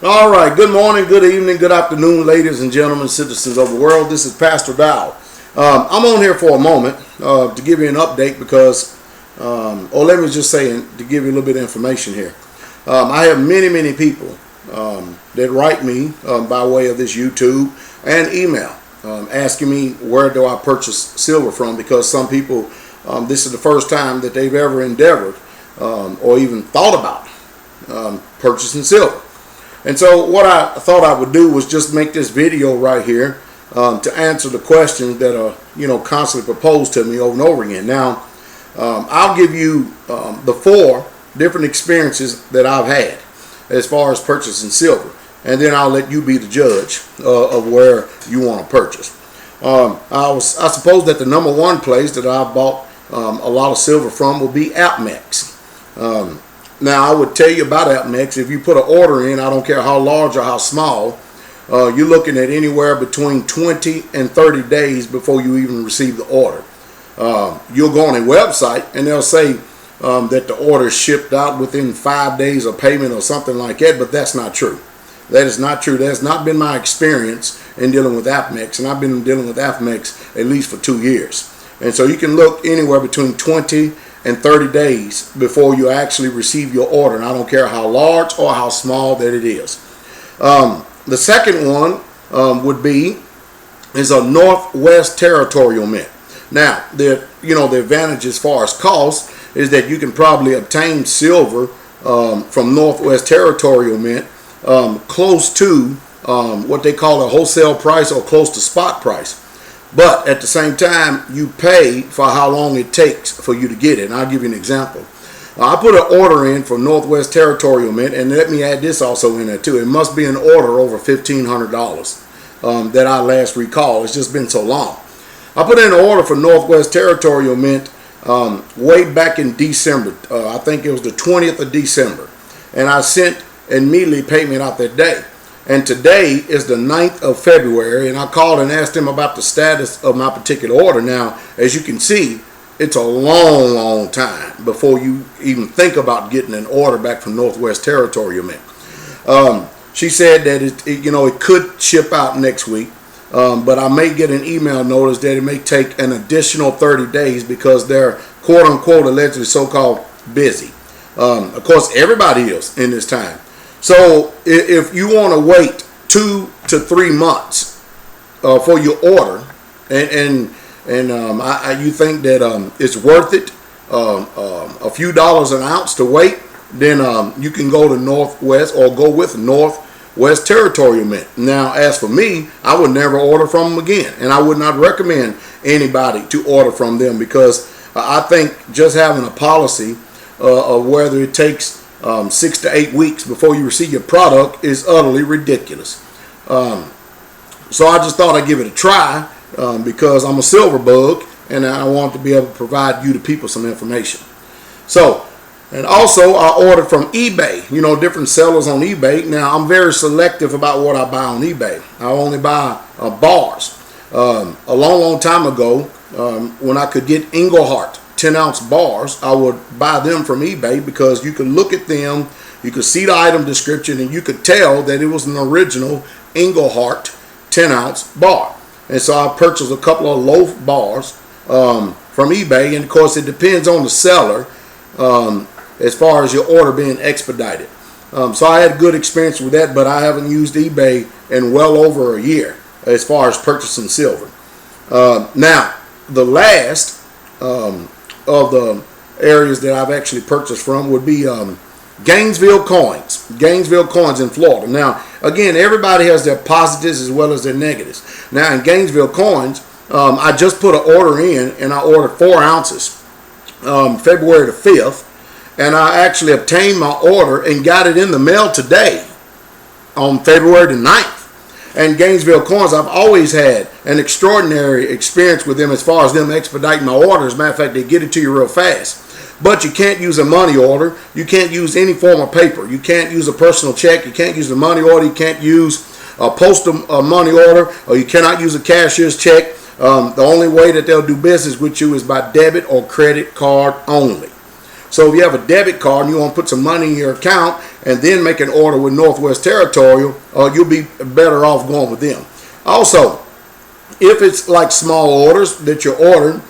All right, good morning, good evening, good afternoon, ladies and gentlemen, citizens of the world. This is Pastor Dow. I'm on here for a moment to give you an update because, or let me just say, to give you a little bit of information here. I have many people that write me by way of this YouTube and email asking me where do I purchase silver from, because some people, this is the first time that they've ever endeavored or even thought about purchasing silver. And so what I thought I would do was just make this video right here to answer the questions that are, constantly proposed to me over and over again. Now, I'll give you the 4 different experiences that I've had as far as purchasing silver, and then I'll let you be the judge of where you want to purchase. I suppose that the number 1 place that I bought a lot of silver from will be APMEX. Now, I would tell you about APMEX. If you put an order in, I don't care how large or how small, you're looking at anywhere between 20 and 30 days before you even receive the order. You'll go on a website and they'll say that the order is shipped out within 5 days of payment or something like that, but that's not true. That is not true. That has not been my experience in dealing with APMEX, and I've been dealing with APMEX at least for 2 years. And so you can look anywhere between 20 and 30 days before you actually receive your order, and I don't care how large or how small that it is. The second one is a Northwest Territorial Mint. Now, the advantage as far as cost is that you can probably obtain silver from Northwest Territorial Mint close to what they call a wholesale price or close to spot price. But at the same time, you pay for how long it takes for you to get it. And I'll give you an example. I put an order in for Northwest Territorial Mint, and let me add this also in there too. It must be an order over $1,500 that I last recall. It's just been so long. I put in an order for Northwest Territorial Mint way back in December. I think it was the 20th of December. And I sent immediately payment out that day. And today is the 9th of February, and I called and asked him about the status of my particular order. Now, as you can see, it's a long time before you even think about getting an order back from Northwest Territorial Mint. She said that it could ship out next week, but I may get an email notice that it may take an additional 30 days because they're quote-unquote allegedly so-called busy. Of course, everybody is in this time. So if you want to wait 2 to 3 months for your order, and you think that it's worth it, a few dollars an ounce to wait, then you can go to Northwest or go with Northwest Territorial Mint. Now, as for me, I would never order from them again, and I would not recommend anybody to order from them because I think just having a policy of whether it takes 6 to 8 weeks before you receive your product is utterly ridiculous. So I just thought I'd give it a try because I'm a silver bug and I want to be able to provide you, the people, some information. So, and also I ordered from eBay, different sellers on eBay. Now, I'm very selective about what I buy on eBay. I only buy bars. A long time ago, when I could get Engelhart 10-ounce bars, I would buy them from eBay because you could look at them, you could see the item description, and you could tell that it was an original Engelhart 10-ounce bar. And so I purchased a couple of loaf bars from eBay, and of course it depends on the seller as far as your order being expedited. So I had a good experience with that, but I haven't used eBay in well over a year as far as purchasing silver. Now, the last of the areas that I've actually purchased from would be Gainesville Coins in Florida. Now, again, everybody has their positives as well as their negatives. Now, in Gainesville Coins, I just put an order in, and I ordered 4 ounces February the 5th, and I actually obtained my order and got it in the mail today on February the 9th. And Gainesville Coins, I've always had an extraordinary experience with them as far as them expediting my order. As a matter of fact, they get it to you real fast. But you can't use a money order. You can't use any form of paper. You can't use a personal check. You can't use a money order. You can't use a postal money order, or you cannot use a cashier's check. The only way that they'll do business with you is by debit or credit card only. So if you have a debit card and you want to put some money in your account and then make an order with Northwest Territorial, you'll be better off going with them. Also, if it's like small orders that you're ordering,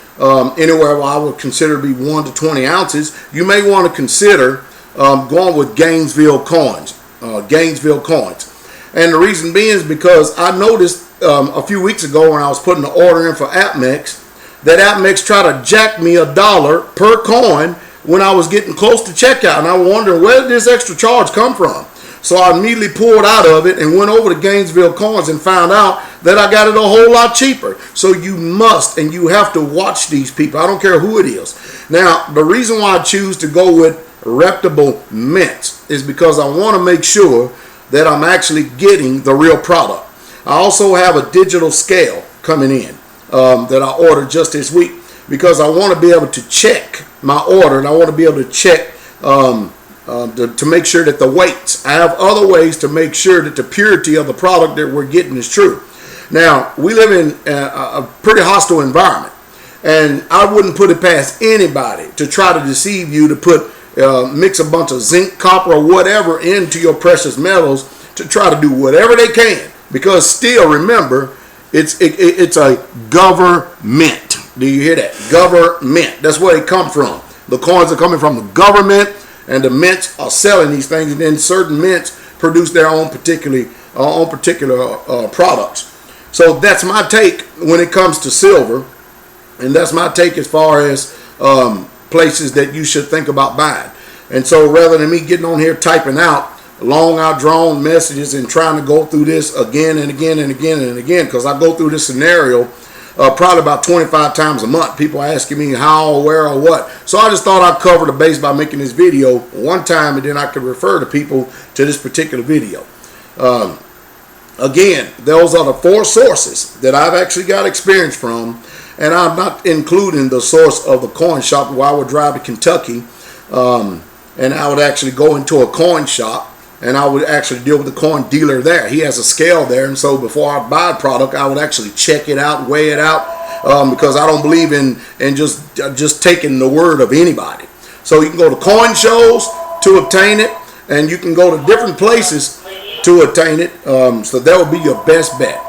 anywhere where I would consider to be 1 to 20 ounces, you may want to consider going with Gainesville coins. Gainesville coins. And the reason being is because I noticed a few weeks ago when I was putting the order in for APMEX, that APMEX tried to jack me $1 per coin when I was getting close to checkout. And I was wondering, where did this extra charge come from? So I immediately pulled out of it and went over to Gainesville Coins and found out that I got it a whole lot cheaper. So you must and you have to watch these people. I don't care who it is. Now, the reason why I choose to go with reputable mints is because I want to make sure that I'm actually getting the real product. I also have a digital scale coming in that I ordered just this week because I want to be able to check my order and I want to be able to check to make sure that the weights. I have other ways to make sure that the purity of the product that we're getting is true. Now, we live in a pretty hostile environment, and I wouldn't put it past anybody to try to deceive you to put mix a bunch of zinc, copper, or whatever into your precious metals to try to do whatever they can. Because still, remember, it's a government. Do you hear that? Government. That's where they come from. The coins are coming from the government, and the mints are selling these things, and then certain mints produce their own particular products. So that's my take when it comes to silver, and that's my take as far as places that you should think about buying. And so rather than me getting on here typing out long outdrawn messages and trying to go through this again and again and again and again, because I go through this scenario probably about 25 times a month. People asking me how, where, or what. So I just thought I'd cover the base by making this video one time, and then I could refer to people to this particular video. Again, those are the 4 sources that I've actually got experience from, and I'm not including the source of the coin shop where I would drive to Kentucky and I would actually go into a coin shop and I would actually deal with the coin dealer there. He has a scale there, and so before I buy a product, I would actually check it out, weigh it out, because I don't believe in just taking the word of anybody. So you can go to coin shows to obtain it, and you can go to different places to obtain it. So that would be your best bet.